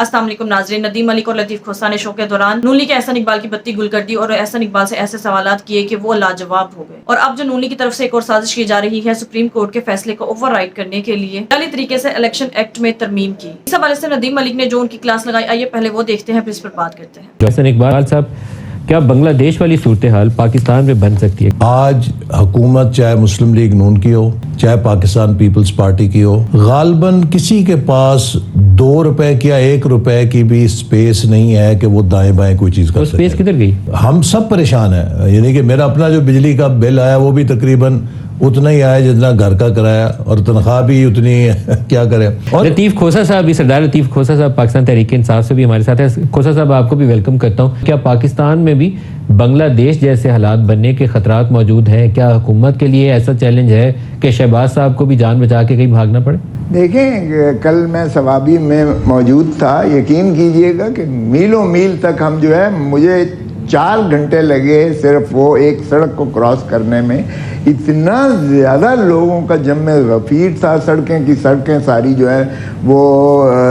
अस्सलाम वालेकुम नाज़रीन, नदीम मलिक और लतीफ़ खोसा ने शो के दौरान नून लीग के एहसन इकबाल की बत्ती गुल कर दी और एहसन इकबाल से ऐसे सवालात किए कि वो लाजवाब हो गए। और अब जो नून लीग की तरफ से एक और साजिश की जा रही है सुप्रीम कोर्ट के फैसले को ओवरराइड करने के लिए जाली तरीके से इलेक्शन एक्ट में तरमीम की। इस हवाले से नदीम मलिक ने जो उनकी क्लास लगाई, आइए पहले वो देखते हैं फिर इस पर बात करते हैं। एहसन इकबाल साहब, क्या बांग्लादेश वाली सूरत हाल पाकिस्तान में बन सकती है? आज हुकूमत चाहे मुस्लिम लीग नून की हो चाहे पाकिस्तान पीपल्स पार्टी की हो, गालबन किसी के पास 2 रुपए की या 1 रुपए की भी स्पेस नहीं है कि वो दाएं बाएं कोई चीज कर तो सके। स्पेस किधर गई? हम सब परेशान हैं। यानी कि मेरा अपना जो बिजली का बिल आया वो भी तकरीबन उतना ही आया जितना घर का किराया, और तनख्वाह भी उतनी क्या करें। और लतीफ़ खोसा साहब भी, सरदार लतीफ़ खोसा साहब पाकिस्तान तहरीक इंसाफ से भी हमारे साथ है। खोसा साहब, आपको भी वेलकम करता हूँ। क्या पाकिस्तान में भी बांग्लादेश जैसे हालात बनने के खतरात मौजूद हैं? क्या हुकूमत के लिए ऐसा चैलेंज है कि शहबाज साहब को भी जान बचा के कहीं भागना पड़े? देखें, कल मैं सवाबी में मौजूद था। यकीन कीजिएगा कि मीलों मील तक हम जो है, मुझे 4 घंटे लगे सिर्फ वो एक सड़क को क्रॉस करने में। इतना ज़्यादा लोगों का जम्मे गफीर था। सड़कें सारी जो है वो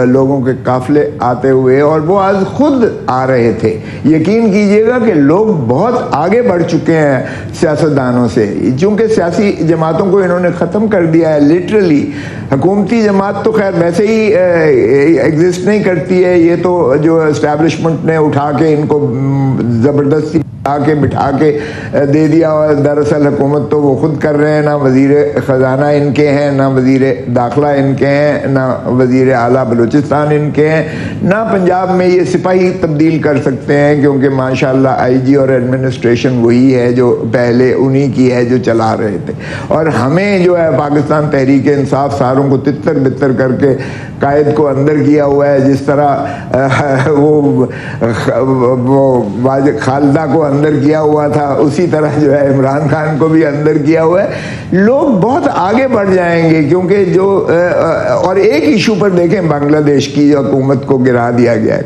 लोगों के काफ़िले आते हुए, और वो आज खुद आ रहे थे। यकीन कीजिएगा कि लोग बहुत आगे बढ़ चुके हैं सियासतदानों से, चूँकि सियासी जमातों को इन्होंने ख़त्म कर दिया है लिटरली। हुकूमती जमात तो खैर वैसे ही एग्जिस्ट नहीं करती है, ये तो जो एस्टैब्लिशमेंट ने उठा के इनको ज़बरदस्ती बिठा के दे दिया। और दरअसल हुकूमत तो वो खुद कर रहे हैं, ना वज़ीर ख़जाना इनके हैं, ना वज़ीर दाखिला इनके हैं, ना वज़ीर आला बलूचिस्तान इनके हैं, ना पंजाब में ये सिपाही तब्दील कर सकते हैं, क्योंकि माशाल्लाह IG और एडमिनिस्ट्रेशन वही है जो पहले उन्हीं की है जो चला रहे थे। और हमें जो है पाकिस्तान तहरीक इंसाफ सारों को तितर बितर करके कायद को अंदर किया हुआ है। जिस तरह वो खालदा को अंदर किया हुआ था, उसी तरह जो है इमरान खान को भी अंदर किया हुआ है। लोग बहुत आगे बढ़ जाएंगे, क्योंकि जो और एक इशू पर देखें, बांग्लादेश की हुकूमत को गिरा दिया गया है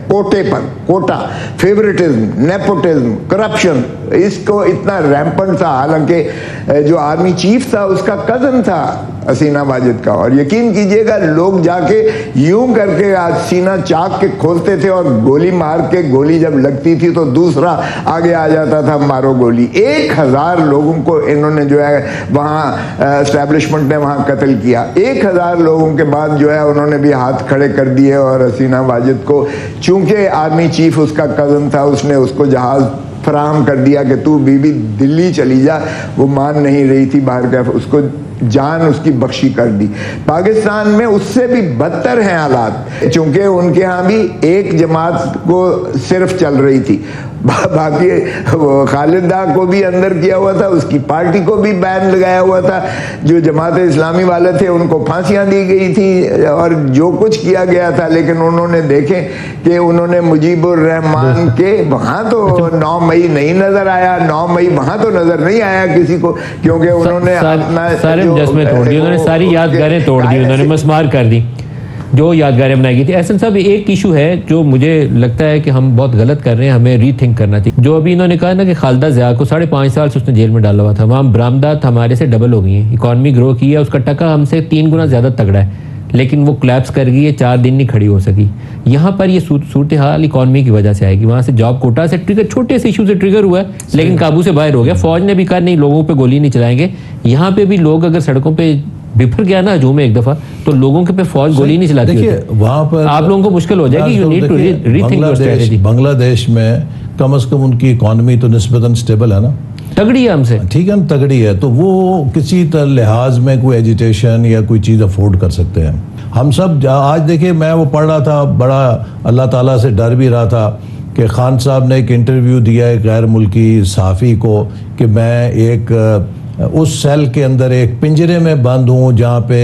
कोटा, फेवरेटिज्म, नेपोटिज्म, करप्शन, इसको इतना रैम्पेंट था। हालांकि जो आर्मी चीफ था उसका कजन था हसीना वाजिद का, और यकीन कीजिएगा लोग जाके यूं करके आज सीना चाक के खोलते थे, और गोली मार के, गोली जब लगती थी तो दूसरा आगे आ जाता था, मारो गोली। 1000 लोगों को इन्होंने जो है वहाँ एस्टैब्लिशमेंट ने वहाँ कत्ल किया। 1000 लोगों के बाद जो है उन्होंने भी हाथ खड़े कर दिए, और हसीना वाजिद को चूंकि आर्मी चीफ उसका कजन था, उसने उसको जहाज फराहम कर दिया कि तू बीबी दिल्ली चली जा। वो मान नहीं रही थी बाहर का, उसको जान उसकी बख्शी कर दी। पाकिस्तान में उससे भी बदतर हैं हालात, चूंकि उनके यहाँ भी एक जमात को सिर्फ चल रही थी, बाकी खालिदा को भी अंदर किया हुआ था, उसकी पार्टी को भी बैन लगाया हुआ था। जो जमात इस्लामी वाले थे उनको फांसियां दी गई थी, और जो कुछ किया गया था। लेकिन उन्होंने देखे कि उन्होंने मुजीबुर रहमान के वहाँ तो 9 मई नहीं नजर आया, 9 मई वहाँ तो नजर नहीं आया किसी को, क्योंकि उन्होंने सारे मुजस्मे तोड़ दिए, उन्होंने सारी यादगारें तोड़ दी, उन्होंने मस्मार कर दी जो यादगारें बनाई गई थी। एहसन साहब, एक इशू है जो मुझे लगता है कि हम बहुत गलत कर रहे हैं, हमें रीथिंक करना चाहिए। जो अभी इन्होंने कहा ना कि खालिदा ज़िया को 5.5 साल से उसने जेल में डाला हुआ था, वहाँ बरामदात हमारे से डबल हो गई हैं, इकॉनमी ग्रो की है, उसका टका हमसे 3 गुना ज़्यादा तगड़ा है, लेकिन वो कोलैप्स कर गई है, 4 दिन नहीं खड़ी हो सकी। यहाँ पर ये सूरत हाल इकॉनमी की वजह से आएगी। वहाँ से जॉब कोटा से ट्रिगर, छोटे से इशू से ट्रिगर हुआ है, लेकिन काबू से बाहर हो गया। फौज ने भी कहा नहीं, लोगों पे गोली नहीं चलाएंगे। यहाँ पे भी लोग अगर सड़कों पे बिफर गया ना हजूम एक दफा, तो लोगों के पे फौज गोली नहीं चलाती। देखिए वहाँ पर आप लोगों को मुश्किल हो जाएगी। You need to rethink your strategy. Bangladesh में कम से कम उनकी इकॉनमी तो निस्बतन स्टेबल है ना, तगड़ी है हमसे, ठीक है ना, तगड़ी है, तो वो किसी लिहाज में कोई एजिटेशन या कोई चीज़ अफोर्ड कर सकते हैं। हम सब आज देखिए, मैं वो पढ़ रहा था, बड़ा अल्लाह ताला से डर भी रहा था कि खान साहब ने एक इंटरव्यू दिया है गैर मुल्की सहाफ़ी को कि मैं एक उस सेल के अंदर एक पिंजरे में बंद हूँ जहाँ पे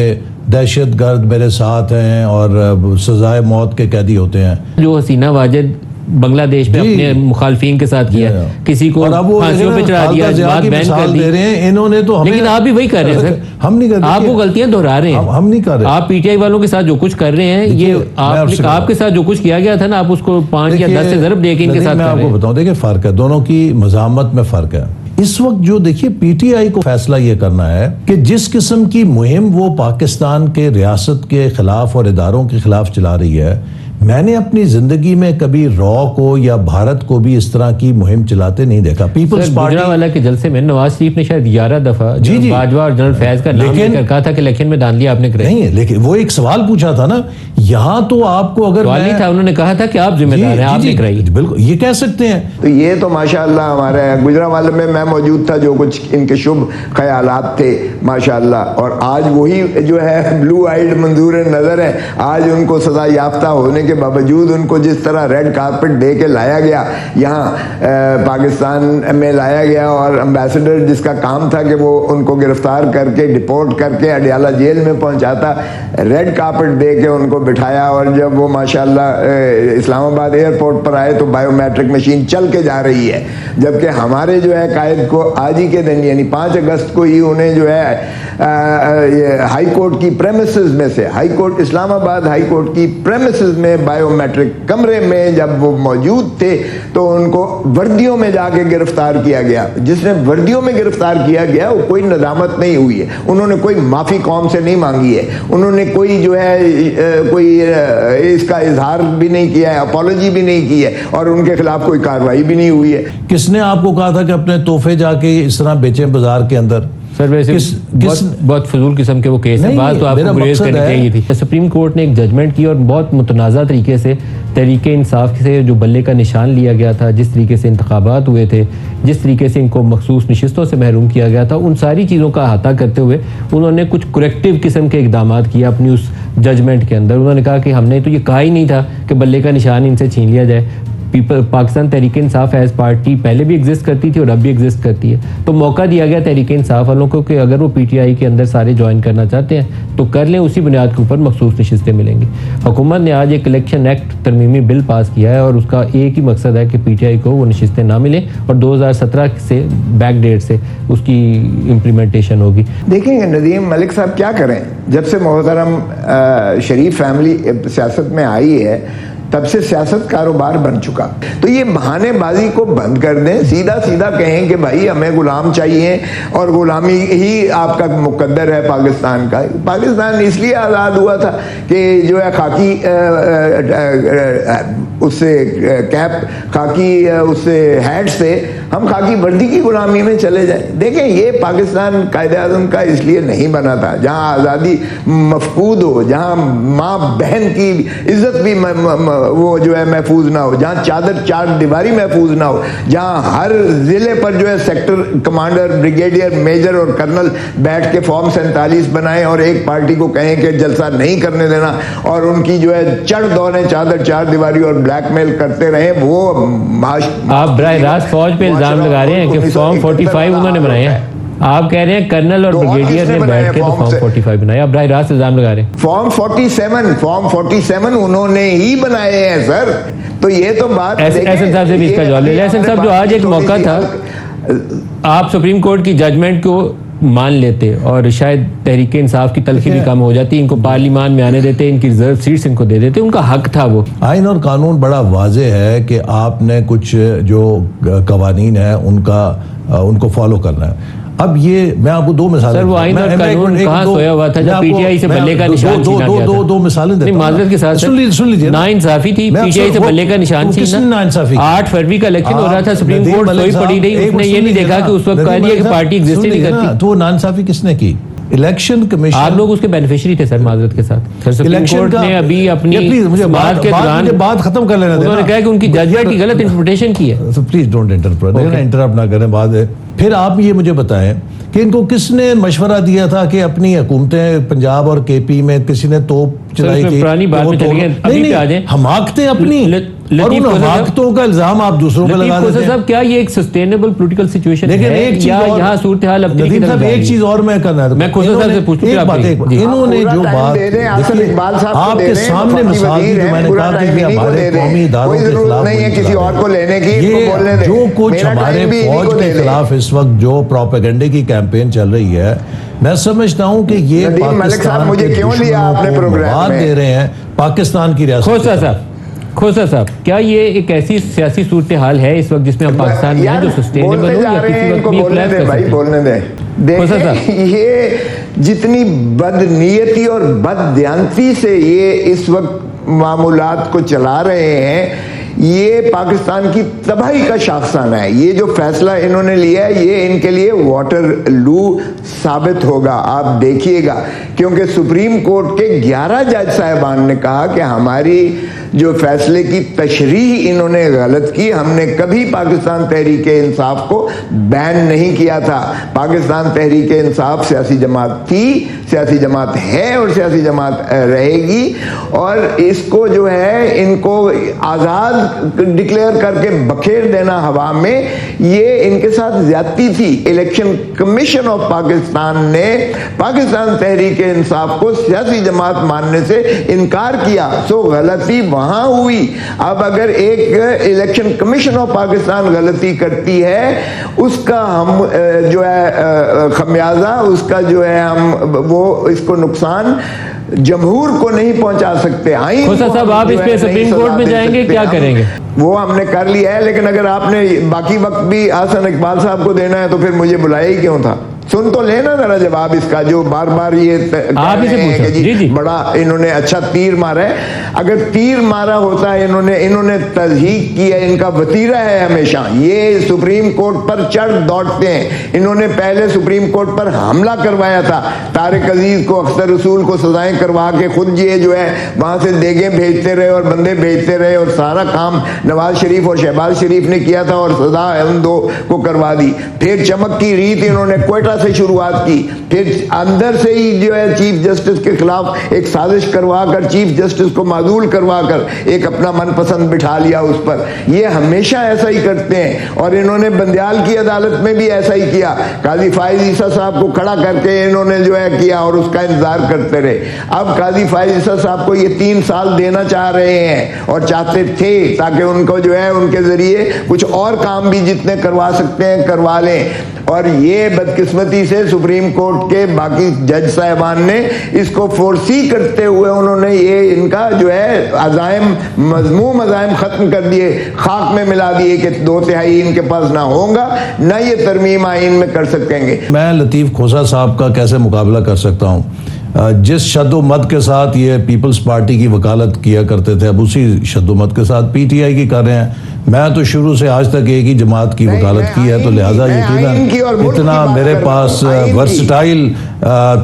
दहशत गर्द मेरे साथ हैं और सजाए मौत के कैदी होते हैं। जो हसीना वाजिद बांग्लादेश में अपने मुखालफीन के साथ किया, किसी को फांसियों पे चढ़ा दिया, बात बैन कर दी दे रहे हैं इन्होंने, तो लेकिन आप भी वही कर रहे हैं सर, हम नहीं कर रहे, आप वो गलतियां दोहरा रहे हैं, हम नहीं कर रहे। आप PTI वालों के साथ जो कुछ कर रहे हैं, ये आपके साथ जो कुछ किया गया था ना, आप उसको 5 या 10 से ज़रब दे के इनके साथ। मैं आपको बताऊं, देखिए फ़र्क है, दोनों की मज़ामत में फ़र्क है। इस वक्त जो देखिए PTI को फैसला ये करना है कि जिस किस्म की मुहिम वो पाकिस्तान के रियासत के खिलाफ और इदारों के खिलाफ चला रही है, میں نے اپنی زندگی میں کبھی را کو یا بھارت کو بھی اس طرح کی مہم چلاتے نہیں دیکھا. پیپلز پارٹی گجرانوالہ کے جلسے میں نواز شریف نے شاید 11 دفعہ باجوہ اور جنرل فیض کا نام لے کر کہا تھا کہ الیکشن میں دھاندلی آپ نے کرائی. نہیں، لیکن وہ ایک سوال پوچھا تھا نا. یہاں تو آپ کو اگر سوال نہیں تھا، انہوں نے کہا تھا کہ آپ ذمہ دار ہیں، آپ نے کرائی. بالکل یہ کہہ سکتے ہیں. تو یہ تو ماشاءاللہ ہمارے گجرانوالہ میں موجود تھا، جو کچھ ان کے شبھ خیالات تھے ماشاءاللہ، اور آج وہی جو ہے بلو آئیڈ منظور نظر ہے. آج ان کو سزا یافتہ ہونے کے باوجود ان کو جس طرح ریڈ کارپٹ دے کے لایا گیا، یہاں پاکستان میں لایا گیا، اور امبیسڈر جس کا کام تھا کہ وہ ان کو گرفتار کر کے ڈپورٹ کر کے اڈیالہ جیل میں پہنچاتا، ریڈ کارپٹ دے کے ان کو بٹھایا. اور جب وہ ماشاءاللہ اسلام آباد ایئرپورٹ پر آئے تو بائیو میٹرک مشین چل کے جا رہی ہے، جبکہ ہمارے جو ہے قائد کو آج ہی کے دن یعنی 5 اگست کو ہی انہیں جو ہے ہائی کورٹ کی پریمیسز میں سے، ہائی کورٹ اسلام آباد ہائی کورٹ کی پریمیسز میں بائیو میٹرک کمرے میں جب وہ موجود تھے تو ان کو وردیوں میں جا کے گرفتار کیا گیا. جس نے وردیوں میں گرفتار کیا گیا وہ کوئی ندامت نہیں ہوئی ہے، انہوں نے کوئی معافی قوم سے نہیں مانگی ہے، انہوں نے کوئی جو ہے کوئی اس کا اظہار بھی نہیں کیا ہے، اپالوجی بھی نہیں کی ہے، اور ان کے خلاف کوئی کارروائی بھی نہیں ہوئی ہے. کس نے آپ کو کہا تھا کہ اپنے تحفے جا کے اس طرح بیچیں بازار کے اندر؟ سر ویسے بہت فضول قسم کے وہ کیس ہیں، بات تو آپ کو گریز کرنی چاہیے تھی. سپریم کورٹ نے ایک ججمنٹ کی اور بہت متنازع طریقے سے تحریک انصاف سے جو بلے کا نشان لیا گیا تھا، جس طریقے سے انتخابات ہوئے تھے، جس طریقے سے ان کو مخصوص نشستوں سے محروم کیا گیا تھا، ان ساری چیزوں کا احاطہ کرتے ہوئے انہوں نے کچھ کریکٹیو قسم کے اقدامات کیا اپنی اس ججمنٹ کے اندر. انہوں نے کہا کہ ہم نے تو یہ کہا ہی نہیں تھا کہ بلے کا نشان ان سے چھین لیا جائے. پاکستان تحریک انصاف ایز پارٹی پہلے بھی ایگزسٹ کرتی تھی اور اب بھی ایگزسٹ کرتی ہے، تو موقع دیا گیا تحریک انصاف والوں کو کہ اگر وہ پی ٹی آئی کے اندر سارے جوائن کرنا چاہتے ہیں تو کر لیں، اسی بنیاد کے اوپر مخصوص نشستیں ملیں گی. حکومت نے آج ایک الیکشن ایکٹ ترمیمی بل پاس کیا ہے اور اس کا ایک ہی مقصد ہے کہ پی ٹی آئی کو وہ نشستیں نہ ملیں اور 2017 سے بیک ڈیٹ سے اس کی امپلیمنٹیشن ہوگی. دیکھیں ندیم ملک صاحب کیا کریں، جب سے محترم شریف فیملی سیاست میں آئی ہے تب سے سیاست کاروبار بن چکا. تو یہ بہانے بازی کو بند کر دیں، سیدھا سیدھا کہیں کہ بھائی ہمیں غلام چاہیے اور غلامی ہی آپ کا مقدر ہے پاکستان کا. پاکستان اس لیے آزاد ہوا تھا کہ جو ہے خاکی اس سے کیپ، خاکی اس سے ہیٹ سے ہم خاکی وردی کی غلامی میں چلے جائیں. دیکھیں یہ پاکستان قائد اعظم کا اس لیے نہیں بنا تھا جہاں آزادی مفقود ہو، جہاں ماں بہن کی عزت بھی وہ جو ہے محفوظ نہ ہو، جہاں چار دیواری محفوظ نہ ہو، جہاں ہر ضلع پر جو ہے سیکٹر کمانڈر، بریگیڈیئر، میجر اور کرنل بیٹھ کے فارم 47 بنائیں اور ایک پارٹی کو کہیں کہ جلسہ نہیں کرنے دینا اور ان کی جو ہے چڑھ دوریں چار دیواری اور بلیک میل کرتے رہیں. وہ آپ براہ راست فوج پہ الزام لگا رہے ہیں کہ فارم 45 انہوں نے بنائے ہیں. آپ کہہ رہے ہیں کرنل اور بریگیڈیئر نے بیٹھ کے تو فارم 45 بنایا. آپ براہ راست الزام لگا رہے ہیں. فارم 47 انہوں نے ہی بنائے ہیں سر. تو یہ تو بات احسن صاحب سے بھی اس کا جواب لے لیں. احسن صاحب جو آج ایک موقع تھا، آپ سپریم کورٹ کی ججمنٹ کو مان لیتے اور شاید تحریک انصاف کی تلخی بھی کم ہو جاتی، ان کو پارلیمان میں آنے دیتے، ان کی ریزرو سیٹس ان کو دے دیتے، ان کا حق تھا. وہ آئین اور قانون بڑا واضح ہے کہ آپ نے کچھ جو قوانین ہیں ان کو فالو کرنا ہے. اب یہ میں آپ کو 2 مثالیں، سر وہ آئین اور قانون کہاں سویا ہوا تھا جب پی ٹی آئی سے بلے کا نشان چھینا گیا تھا؟ دو مثالیں دیتا ہوں. معذرت کے ساتھ سن لیجیے، نا انصافی تھی پی ٹی آئی سے بلے کا نشان چھینا. 8 فروری کا الیکشن ہو رہا تھا، سپریم کورٹ سوئی پڑی رہی، اس نے یہ نہیں دیکھا کہ اس وقت کہا دیا کہ پارٹی ایگزسٹ نہیں کرتی. تو وہ نانصافی کس نے کی؟ Election commission. آپ لوگ اس کے بینیفیشری تھے سر. معذرت کے ساتھ سر سپریم کورٹ نے ابھی اپنی بات کے دوران بات ختم کر لینا، انہوں نے کہا کہ ان کی ججمنٹ کی غلط انٹرپریٹیشن کی ہے. پلیز ڈونٹ انٹرپٹ نہ کریں. بات ہے پھر آپ یہ مجھے بتائیں کہ ان کو کس نے مشورہ دیا تھا کہ اپنی حکومتیں پنجاب اور کے پی میں کسی نے توپ چلائی تھی؟ پرانی بات میں چلے گئے، ابھی پہ آ جائیں. حماقتیں اپنی اور ان حماقتوں کا الزام آپ دوسروں پہ لگا دیتے ہیں. صاحب کیا یہ ایک سسٹینیبل پولیٹیکل سچویشن ہے؟ لیکن ایک چیز یہاں صورتحال اب ندیم صاحب ایک چیز اور میں کرنا ہے، میں خسرو صاحب سے پوچھوں ایک بات انہوں نے جو بات آپ کے سامنے مثال دی، جو میں نے کہا کہ ہمارے قومی اداروں کے خلاف نہیں ہے کسی اور کو لینے کی، یہ جو کچھ ہمارے فوج کے خلاف اس وقت جو پروپیگنڈے کی کیمپین چل رہی ہے، میں سمجھتا ہوں کہ یہ پاکستان کے دشمنوں کو مواد دے رہے ہیں پاکستان کی ریاست. کھوسا صاحب کیا یہ ایک ایسی سیاسی صورتحال ہے اس وقت جس میں ہم پاکستان میں ہیں جو سسٹینیبل ہو یا کسی وقت بھی کولیپس کر سکتے ہیں؟ بولنے دیں. دیکھیں یہ جتنی بد نیتی اور بد دیانتی سے یہ اس وقت मामूलात को चला रहे हैं, ये पाकिस्तान की तबाही का शाखसाना है। ये जो फैसला इन्होंने लिया है ये इनके लिए वाटर लू साबित होगा, आप देखिएगा। क्योंकि सुप्रीम कोर्ट के 11 जज साहिबान ने कहा कि हमारी जो फैसले की तशरीह इन्होंने गलत की, हमने कभी पाकिस्तान तहरीक इंसाफ को बैन नहीं किया था। पाकिस्तान तहरीक इंसाफ सियासी जमात थी, सियासी जमात है और सियासी जमात रहेगी, और इसको जो है इनको आज़ाद डिक्लेयर करके बखेर देना हवा में, ये इनके साथ ज्यादती थी। इलेक्शन कमीशन ऑफ पाकिस्तान ने पाकिस्तान तहरीक इंसाफ को सियासी जमात मानने से इनकार किया, सो गलती वहां हुई। अब अगर एक इलेक्शन कमीशन ऑफ पाकिस्तान गलती करती है, उसका हम जो है खमियाजा, उसका जो है हम वो इसको नुकसान जमहूर को नहीं पहुंचा सकते। खोसा साहब, आप इस पे सुप्रीम कोर्ट में जाएंगे, क्या करेंगे? वो हमने कर लिया है, लेकिन अगर आपने बाकी वक्त भी हसन इकबाल साहब को देना है तो फिर मुझे बुलाया ही क्यों था? सुन तो लेना जरा जवाब इसका, जो बार बार ये आप इसे पूछो। जी, जी बड़ा इन्होंने अच्छा तीर मारा है। अगर तीर मारा होता है इन्होंने तज़हीक की है, इनका वतीरा है हमेशा, ये सुप्रीम कोर्ट पर चढ़ दौड़ते हैं। इन्होंने पहले सुप्रीम कोर्ट पर हमला करवाया था, तारिक अजीज को, अख्तर रसूल को सजाएं करवा के खुद ये जो है वहां से देगे भेजते रहे और बंदे भेजते रहे, और सारा काम नवाज शरीफ और शहबाज शरीफ ने किया था और सजा उन दो को करवा दी। फिर चमक की रीत इन्होंने क्वेटा से शुरुआत की, फिर अंदर से ही जो है चीफ जस्टिस के खिलाफ एक साजिश करवा कर चीफ जस्टिस को मादूल करवा कर एक अपना मनपसंद बिठा लिया उस पर। ये हमेशा ऐसा ही करते हैं, और इन्होंने बंदियाल की अदालत में भी ऐसा ही किया। काजी फाइज ईसा साहब को खड़ा करके इन्होंने जो है किया और उसका इंतजार करते रहे। अब काजी फाइज ईसा साहब को ये 3 साल देना चाह रहे हैं और चाहते थे, ताकि उनको जो है उनके जरिए कुछ और काम भी जितने करवा सकते हैं करवा लें। और ये बदकिस्मती से सुप्रीम कोर्ट के बाकी जज साहिबान ने इसको फोर्सी करते हुए उन्होंने ये इनका जो है अज़ाइम, मज़मूम अज़ाइम खत्म कर दिए, खाक में मिला दिए कि 2/3 इनके पास ना होगा, ना ये तरमीम आइन में कर सकेंगे। मैं लतीफ़ खोसा साहब का कैसे मुकाबला कर सकता हूँ? जिस शद्दोमत के साथ ये पीपल्स पार्टी की वकालत किया करते थे, अब उसी शद्दोमत के साथ पीटीआई की कर रहे हैं। मैं तो शुरू से आज तक एक ही जमात की वकालत की है, तो लिहाजा यकीनन इतना मेरे पास वर्सटाइल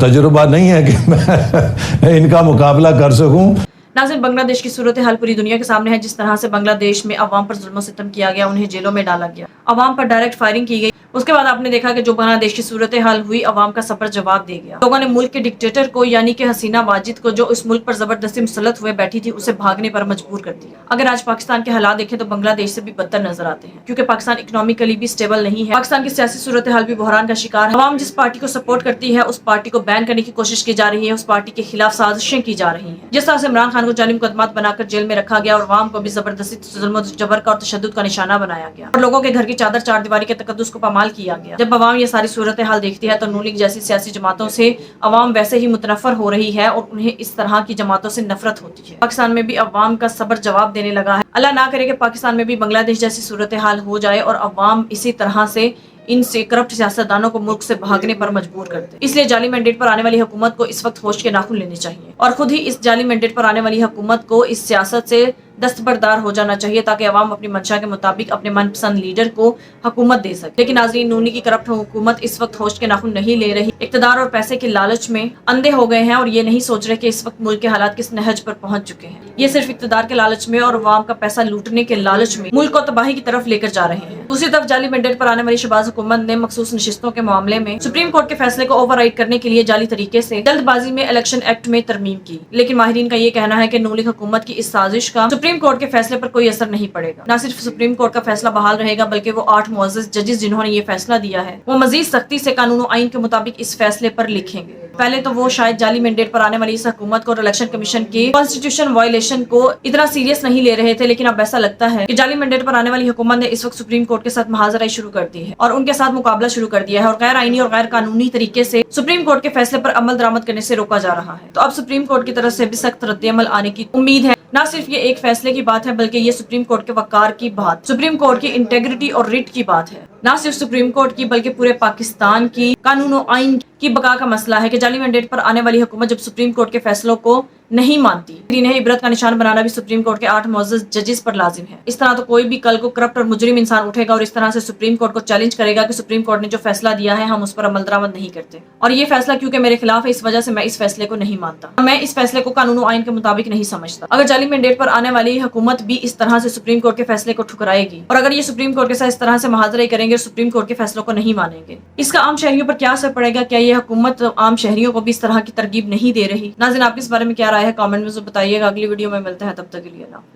तजुर्बा नहीं है कि मैं इनका मुकाबला कर सकूं। नाज़रीन, बांग्लादेश की सूरत हाल पूरी दुनिया के सामने है। जिस तरह से बांग्लादेश में अवाम पर जुल्म सितम किया गया, उन्हें जेलों में डाला गया, अवाम पर डायरेक्ट फायरिंग की गई। उसके बाद आपने देखा कि जो बांग्लादेश की सूरत हाल हुई, अवाम का सबर जवाब दे गया। लोगों ने मुल्क के डिक्टेटर को, यानी कि हसीना वाजिद को, जो इस मुल्क पर जबरदस्ती मुसल्लत हुए बैठी थी, उसे भागने पर मजबूर कर दिया। अगर आज पाकिस्तान के हालात देखें तो बांग्लादेश से भी बदतर नजर आते हैं, क्योंकि पाकिस्तान इकोनॉमिकली भी स्टेबल नहीं है। पाकिस्तान की सियासी सूरत हाल भी बहरान का शिकार है। अवाम जिस पार्टी को सपोर्ट करती है, उस पार्टी को बैन करने की कोशिश की जा रही है, उस पार्टी के खिलाफ साजिशें की जा रही है। जिस तरह से इमरान खान को जालिम मुकदमात बनाकर जेल में रखा गया और अवाम को भी जबरदस्ती जुल्म जबर का और तशद्दुद का निशाना बनाया गया, और लोगों के घर की चादर चार दीवारी के तकद्दुस को पामाल किया गया। जब अवाम ये सारी सूरत हाल देखती है तो नून लीग जैसी सियासी जमातों से अवाम वैसे ही मुतनफर हो रही है और उन्हें इस तरह की जमातों से नफरत होती है। पाकिस्तान में भी अवाम का सबर जवाब देने लगा है। अल्लाह ना करे कि पाकिस्तान में भी बांग्लादेश जैसी सूरत हाल हो जाए और अवाम इसी तरह से इनसे करप्ट सियासतदानों को मुल्क से भागने पर मजबूर करते। इसलिए जाली मैंडेट पर आने वाली हुकूमत को इस वक्त होश के नाखून लेने चाहिए और खुद ही इस जाली मैंडेट पर आने वाली हुकूमत को इस सियासत से दस्तबरदार हो जाना चाहिए, ताकि अवाम अपनी मंशा के मुताबिक अपने मनपसंद लीडर को हुकूमत दे सके। लेकिन नाज़रीन, नूनी की करप्ट हुकूमत इस वक्त होश के नाखून नहीं ले रही। इक़्तिदार और पैसे के लालच में अंधे हो गए हैं और ये नहीं सोच रहे कि इस वक्त मुल्क के हालात किस नहज पर पहुंच चुके हैं। ये सिर्फ इक़्तिदार के लालच में और अवाम का पैसा लूटने के लालच में मुल्क को तबाही की तरफ लेकर जा रहे हैं। दूसरी तरफ जाली मैंडेट पर आने वाली शहबाज हुकूमत ने मखसूस नशिस्तों के मामले में सुप्रीम कोर्ट के फैसले को ओवरराइड करने के लिए जाली तरीके से जल्दबाजी में इलेक्शन एक्ट में तरमीम की। लेकिन माहिरीन का ये कहना है कि नून लीग हुकूमत की इस साजिश का सुप्रीम कोर्ट के फैसले कोई असर नहीं पड़ेगा। न सिर्फ सुप्रीम कोर्ट का फैसला बहाल रहेगा, बल्कि वो 8 मुअज़्ज़ज़ जजेस जिन्होंने ये फैसला दिया है, वो मजीद सख्ती से कानून और आइन के मुताबिक इस फैसले पर लिखेंगे। पहले तो वो शायद जाली मैंडेट पर आने वाली इस हुकूमत को और इलेक्शन कमीशन के कॉन्स्टिट्यूशन वायलेशन को इतना सीरियस नहीं ले रहे थे, लेकिन अब ऐसा लगता है कि जाली मैंडेट पर आने वाली हुकूमत ने इस वक्त सुप्रीम कोर्ट के साथ मुहाज़राई शुरू कर दी है और उनके साथ मुकाबला शुरू कर दिया है और गैर आईनी और गैर कानूनी तरीके से सुप्रीम कोर्ट के फैसले पर अमल दरामद करने से रोका जा रहा है। तो अब सुप्रीम कोर्ट की तरफ से भी सख्त रद्द-ए-अमल आने की उम्मीद है। न सिर्फ ये एक फैसले की बात है, बल्कि ये सुप्रीम कोर्ट के वकार की बात, सुप्रीम कोर्ट की इंटेग्रिटी और रिट की बात है। نہ صرف سپریم کورٹ کی بلکہ پورے پاکستان کی قانون و آئین کی بقا کا مسئلہ ہے کہ جعلی مینڈیٹ پر آنے والی حکومت جب سپریم کورٹ کے فیصلوں کو نہیں مانتی، انہیں عبرت کا نشان بنانا بھی سپریم کورٹ کے 8 معزز ججز پر لازم ہے۔ اس طرح تو کوئی بھی کل کو کرپٹ اور مجرم انسان اٹھے گا اور اس طرح سے سپریم کورٹ کو چیلنج کرے گا کہ سپریم کورٹ نے جو فیصلہ دیا ہے ہم اس پر عمل درآمد نہیں کرتے، اور یہ فیصلہ کیونکہ میرے خلاف ہے اس وجہ سے میں اس فیصلے کو نہیں مانتا، میں اس فیصلے کو قانون و آئین کے مطابق نہیں سمجھتا۔ اگر جعلی مینڈیٹ پر آنے والی حکومت بھی اس طرح سے سپریم کورٹ کے فیصلے کو ٹھکرائے گی اور اگر یہ سپریم کورٹ کے ساتھ اس طرح سے محاذرے کریں گے اور سپریم کورٹ کے فیصلوں کو نہیں مانیں گے، اس کا عام شہریوں پر کیا اثر پڑے گا؟ کیا یہ حکومت عام شہریوں کو بھی اس طرح کی ترغیب نہیں دے رہی؟ ناظرین، آپ اس بارے میں کیا رائے ہے؟ کامنٹ میں بتائیے گا۔ اگلی ویڈیو میں ملتے ہیں، تب تک کے لیے اللہ۔